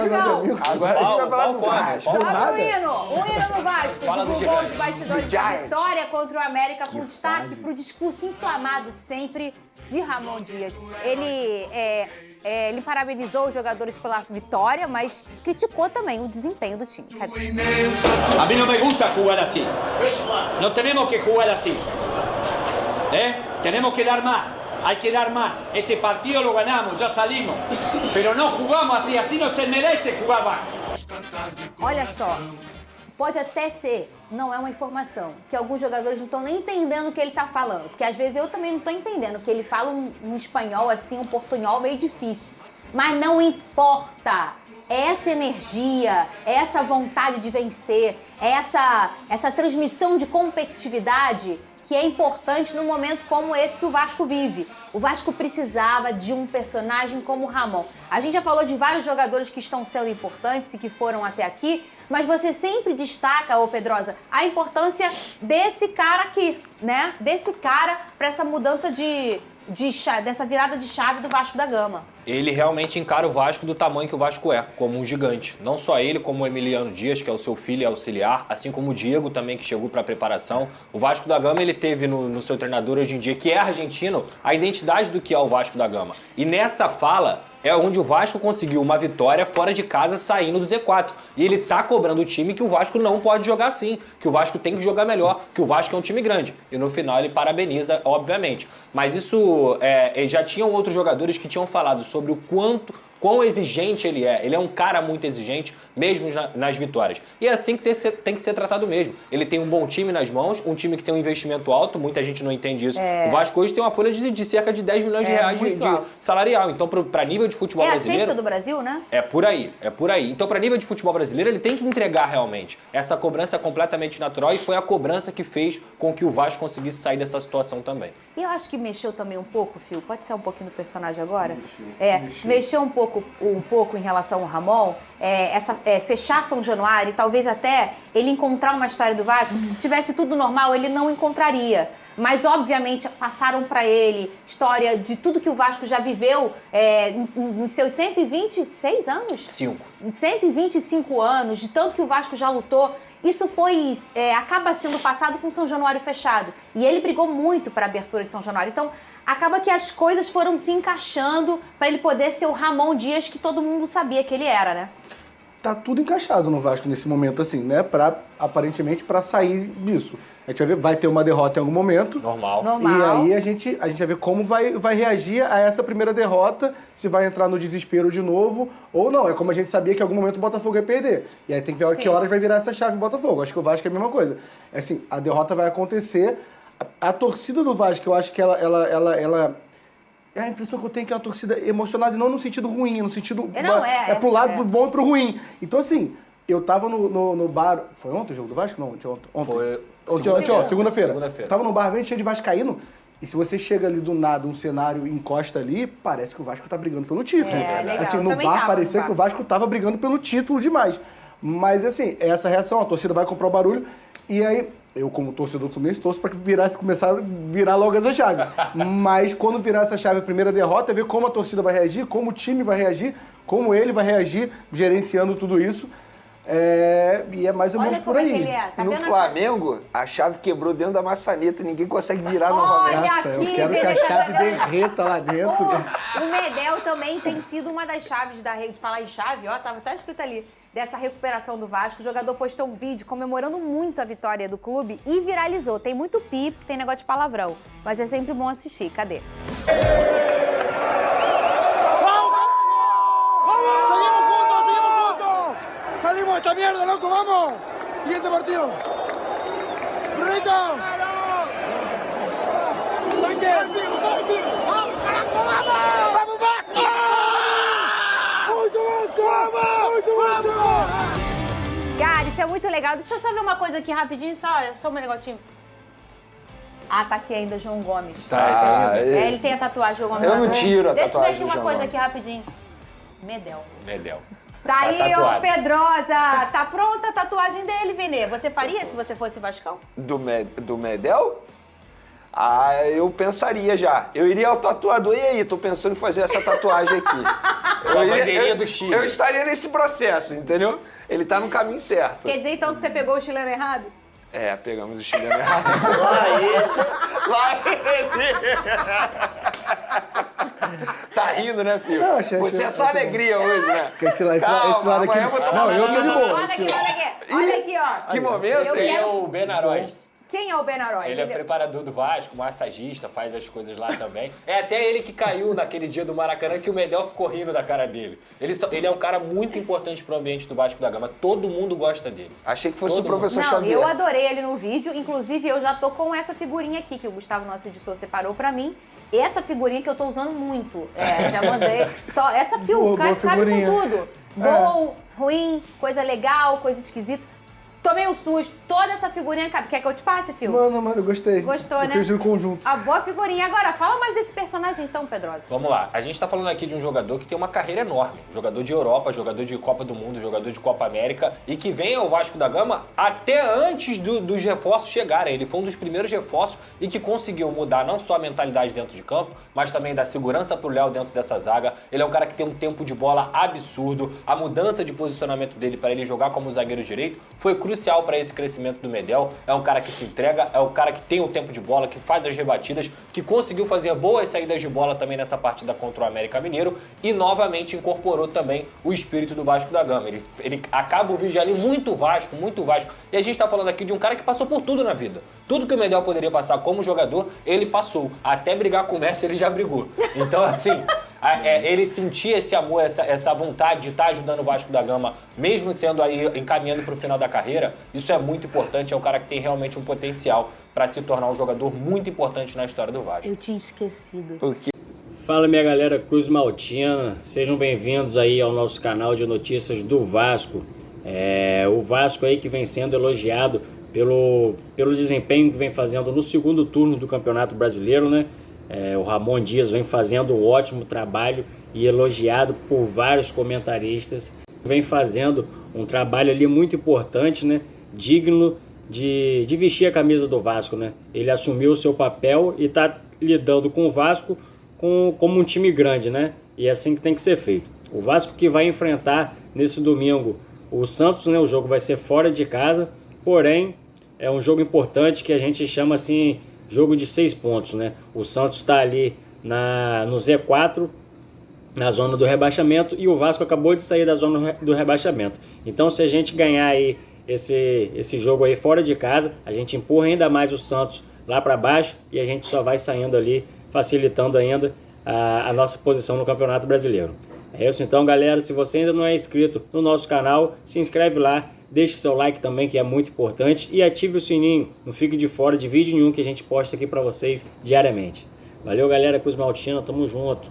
João. Agora a gente vai falar do Vasco. Sobe o hino no Vasco. Fala do Divulgou os gigante. bastidores da vitória contra o América com destaque pro discurso inflamado sempre de Ramon Dias. Ele parabenizou os jogadores pela vitória, mas criticou também o desempenho do time. A mí no me gusta jugar así. No tenemos que jugar así. Tenemos que dar más. Hay que dar más. Este partido lo ganamos, ya salimos. Pero no jugamos así. Así no se merece jugar Vasco. Olha só, pode até ser, não é uma informação, que alguns jogadores não estão nem entendendo o que ele está falando. Porque às vezes eu também não estou entendendo, porque ele fala um espanhol assim, um portunhol meio difícil. Mas não importa. É essa energia, é essa vontade de vencer, é essa transmissão de competitividade que é importante num momento como esse que o Vasco vive. O Vasco precisava de um personagem como o Ramon. A gente já falou de vários jogadores que estão sendo importantes e que foram até aqui, mas você sempre destaca, ô Pedrosa, a importância desse cara aqui, né? Desse cara para essa mudança dessa virada de chave do Vasco da Gama. Ele realmente encara o Vasco do tamanho que o Vasco é, como um gigante. Não só ele, como o Emiliano Dias, que é o seu filho e auxiliar, assim como o Diego também, que chegou para a preparação. O Vasco da Gama, ele teve no seu treinador hoje em dia, que é argentino, a identidade do que é o Vasco da Gama. E nessa fala é onde o Vasco conseguiu uma vitória fora de casa saindo do Z4. E ele tá cobrando o time que o Vasco não pode jogar assim, que o Vasco tem que jogar melhor, que o Vasco é um time grande. E no final ele parabeniza, obviamente. Mas isso, já tinham outros jogadores que tinham falado sobre o quão exigente ele é. Ele é um cara muito exigente, mesmo nas vitórias. E é assim que tem que ser tratado mesmo. Ele tem um bom time nas mãos, um time que tem um investimento alto, muita gente não entende isso. O Vasco hoje tem uma folha de cerca de 10 milhões de reais de salarial. Então, para nível de futebol brasileiro... É a sexta do Brasil, né? É por aí. Então, para nível de futebol brasileiro, ele tem que entregar realmente. Essa cobrança é completamente natural e foi a cobrança que fez com que o Vasco conseguisse sair dessa situação também. E eu acho que mexeu também um pouco, Fio, pode ser um pouquinho do personagem agora? Mexeu um pouco em relação ao Ramon, fechar São Januário e talvez até ele encontrar uma história do Vasco, que se tivesse tudo normal, ele não encontraria. Mas, obviamente, passaram para ele história de tudo que o Vasco já viveu nos seus 126 anos? 125 anos, de tanto que o Vasco já lutou. Isso acaba sendo passado com São Januário fechado. E ele brigou muito para a abertura de São Januário. Então, acaba que as coisas foram se encaixando para ele poder ser o Ramon Dias que todo mundo sabia que ele era, né? Tá tudo encaixado no Vasco nesse momento, assim, né? Aparentemente, para sair disso. A gente vai ver, vai ter uma derrota em algum momento. Normal. E aí a gente vai ver como vai reagir a essa primeira derrota, se vai entrar no desespero de novo ou não. É como a gente sabia que em algum momento o Botafogo ia perder. E aí tem que ver que horas vai virar essa chave Botafogo. Acho que o Vasco é a mesma coisa. É assim, a derrota vai acontecer. A torcida do Vasco, eu acho que ela é a impressão que eu tenho que é uma torcida emocionada, não no sentido ruim, no sentido... pro lado do bom e pro ruim. Então, assim, eu tava no bar... Foi ontem o jogo do Vasco? Não, ontem. Foi segunda-feira. Tava no bar bem cheio de vascaíno. E se você chega ali do nada, um cenário encosta ali, parece que o Vasco tá brigando pelo título. Legal. Assim, no bar parecia que o Vasco tava brigando pelo título demais. Mas, assim, essa reação, a torcida vai comprar o barulho. E aí, eu como torcedor do Fluminense, torço para que começar a virar logo essa chave. Mas quando virar essa chave, a primeira derrota, é ver como a torcida vai reagir, como o time vai reagir, como ele vai reagir, gerenciando tudo isso. E é mais ou menos por aí. Tá no Flamengo, a chave quebrou dentro da maçaneta, ninguém consegue virar novamente. Nossa, eu quero que a chave derreta lá dentro. O Medel também tem sido uma das chaves da rede. Falar em chave, tava até escrito ali, dessa recuperação do Vasco. O jogador postou um vídeo comemorando muito a vitória do clube e viralizou. Tem muito pipo, tem negócio de palavrão, mas é sempre bom assistir. Cadê? ¡Salimos de esta mierda, loco! ¡Vamos! Siguiente partido. ¡Brunito! ¡Vamos, carajo, vamos! ¡Vamos, Vasco! ¡Muito Vasco! ¡Vamos! ¡Muito Vasco! Cara, isso é muito legal. Deixa eu só ver uma coisa aqui rapidinho, só um negocinho. Ah, tá aqui ainda, João Gomes. Ele tem a tatuagem, João Gomes. Eu não tiro a Deixa eu ver tatuagem aqui do uma João coisa Gomes. aqui rapidinho. Medel. Tá aí, tatuado. ô Pedrosa. Tá pronta a tatuagem dele, Vene. Você faria se você fosse Vascão? Do Medel? eu pensaria já. Eu iria ao tatuador, e aí, tô pensando em fazer essa tatuagem aqui. A bandeirinha do Chile. Eu estaria nesse processo, entendeu? Ele tá no caminho certo. Quer dizer então que você pegou o chileno errado? É, pegamos o chileno errado. Lá ele. Tá rindo, né, filho? Não, achei Você é só bom. alegria hoje, né? Porque esse lado aqui... amanhã eu vou tomar Não, eu tô de uma- boa. Olha aqui, olha aqui. Olha aqui, ó. Que momento, Eu Esse aí quero- é o Benaroz. Quem é o Benaroz? Ele é preparador do Vasco, massagista, faz as coisas lá também. É até ele que caiu naquele dia do Maracanã que o Medel ficou rindo da cara dele. Ele é um cara muito importante pro ambiente do Vasco da Gama. Todo mundo gosta dele. Achei que fosse Todo o professor Não, Xavier. eu adorei ele no vídeo. Inclusive, eu já tô com essa figurinha aqui que o Gustavo, nosso editor, separou pra mim. Essa figurinha que eu tô usando muito. Já mandei. Essa Boa cabe com figurinha. tudo. Bom, ruim, coisa legal, coisa esquisita. Tomei um susto. Toda essa figurinha cabe. Quer que eu te passe, Fio? Mano, eu gostei. Gostou, eu né? fiz no conjunto. A boa figurinha. Agora, fala mais desse personagem então, Pedrosa. Vamos lá, a gente tá falando aqui de um jogador que tem uma carreira enorme. Jogador de Europa, jogador de Copa do Mundo, jogador de Copa América e que vem ao Vasco da Gama até antes dos reforços chegarem. Ele foi um dos primeiros reforços e que conseguiu mudar não só a mentalidade dentro de campo, mas também da segurança pro Léo dentro dessa zaga. Ele é um cara que tem um tempo de bola absurdo. A mudança de posicionamento dele para ele jogar como zagueiro direito foi crucial para esse crescimento do Medel. É um cara que se entrega, é um cara que tem o tempo de bola, que faz as rebatidas, que conseguiu fazer boas saídas de bola também nessa partida contra o América Mineiro e novamente incorporou também o espírito do Vasco da Gama. Ele acaba o vídeo ali muito Vasco, muito Vasco. E a gente tá falando aqui de um cara que passou por tudo na vida. Tudo que o Medel poderia passar como jogador, ele passou. Até brigar com o Messi, ele já brigou. Então, assim... ele sentia esse amor, essa vontade de estar ajudando o Vasco da Gama, mesmo sendo aí encaminhando para o final da carreira. Isso é muito importante, é um cara que tem realmente um potencial para se tornar um jogador muito importante na história do Vasco. Eu tinha esquecido. Fala minha galera Cruz Maltina, sejam bem-vindos aí ao nosso canal de notícias do Vasco. O Vasco aí que vem sendo elogiado pelo desempenho que vem fazendo no segundo turno do Campeonato Brasileiro, né? O Ramon Dias vem fazendo um ótimo trabalho e elogiado por vários comentaristas. Vem fazendo um trabalho ali muito importante, né? Digno de vestir a camisa do Vasco, né? Ele assumiu o seu papel e está lidando com o Vasco como um time grande, né? E é assim que tem que ser feito. O Vasco que vai enfrentar nesse domingo o Santos, né? O jogo vai ser fora de casa, porém é um jogo importante que a gente chama assim... jogo de 6 pontos, né? O Santos está ali no Z4, na zona do rebaixamento, e o Vasco acabou de sair da zona do rebaixamento. Então, se a gente ganhar aí esse jogo aí fora de casa, a gente empurra ainda mais o Santos lá para baixo e a gente só vai saindo ali, facilitando ainda a nossa posição no Campeonato Brasileiro. É isso então, galera. Se você ainda não é inscrito no nosso canal, se inscreve lá. Deixe seu like também, que é muito importante, e ative o sininho, não fique de fora de vídeo nenhum que a gente posta aqui para vocês diariamente. Valeu, galera, Cruz Maltina, tamo junto.